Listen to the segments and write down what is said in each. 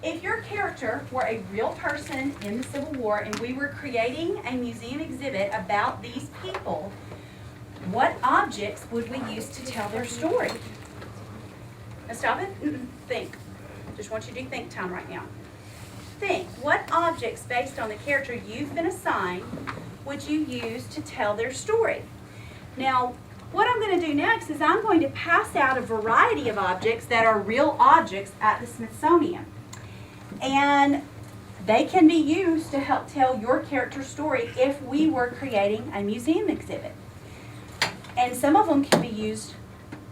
if your character were a real person in the Civil War and we were creating a museum exhibit about these people, what objects would we use to tell their story? Now stop it. Think. Just want you to do think time right now. Think. What objects based on the character you've been assigned would you use to tell their story? Now, what I'm going to do next is I'm going to pass out a variety of objects that are real objects at the Smithsonian. And they can be used to help tell your character's story if we were creating a museum exhibit. And some of them can be used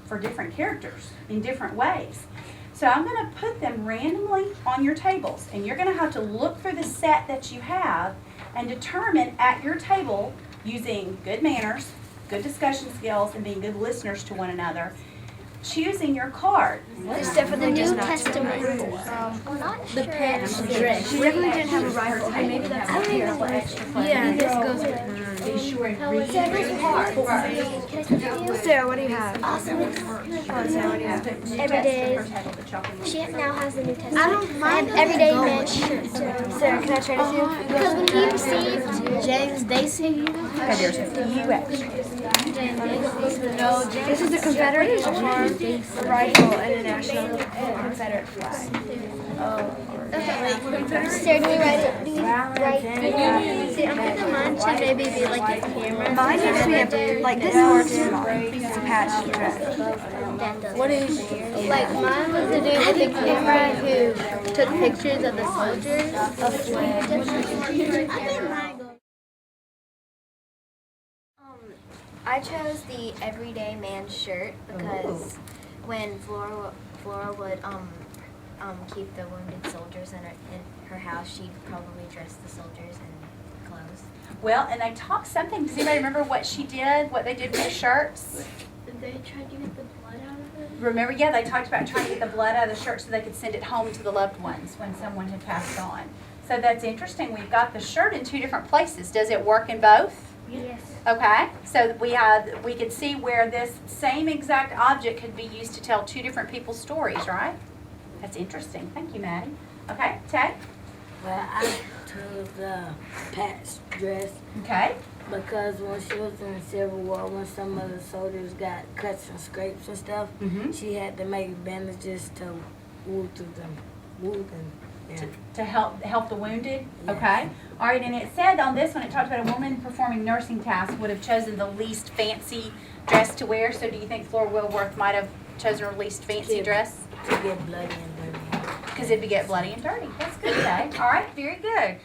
for different characters in different ways. So I'm going to put them randomly on your tables, and you're going to have to look for the set that you have and determine at your table, using good manners, good discussion skills, and being good listeners to one another, choosing your card. Except for the New Testament. The pet dress. She definitely didn't have a rifle. Hey, maybe that's I don't even know what. Yeah, this goes with Sarah, what do you have? Sarah, what do you have? Every day. She now has the New Testament. I don't mind everyday man shirt. Sarah, can I try to see? Because when he received James Dacey. Okay, there's a few extras. No, this is the Confederate uniform, a rifle, and a national Confederate flag. Sarah, do we write it? Do we write? See, I'm thinking mine should maybe be like a camera. Mine needs to be a, like this works small. It's a patched dress. What is like mine was to do with the camera who took pictures of the soldiers. I chose the everyday man shirt because when Flora would keep the wounded soldiers in her house, she'd probably dress the soldiers in clothes. Well, and they talked something. Does anybody remember what she did, what they did with the shirts? They tried to get the blood out of it. Remember, yeah, they talked about trying to get the blood out of the shirt so they could send it home to the loved ones when someone had passed on. So that's interesting. We've got the shirt in two different places. Does it work in both? Yes. Okay, so we could see where this same exact object could be used to tell two different people's stories, right? That's interesting. Thank you, Maddie. Okay, Ted? Well, I chose the patch dress Okay. because when she was in the Civil War, when some of the soldiers got cuts and scrapes and stuff, she had to make bandages to wound them. Yeah. To help the wounded? Yes. Okay. All right, and it said on this one, it talked about a woman performing nursing tasks would have chosen the least fancy dress to wear. So do you think Flora Wilworth might have chosen her least fancy dress? To get bloody and dirty. Because it'd be get bloody and dirty. That's good, Ted. All right, very good.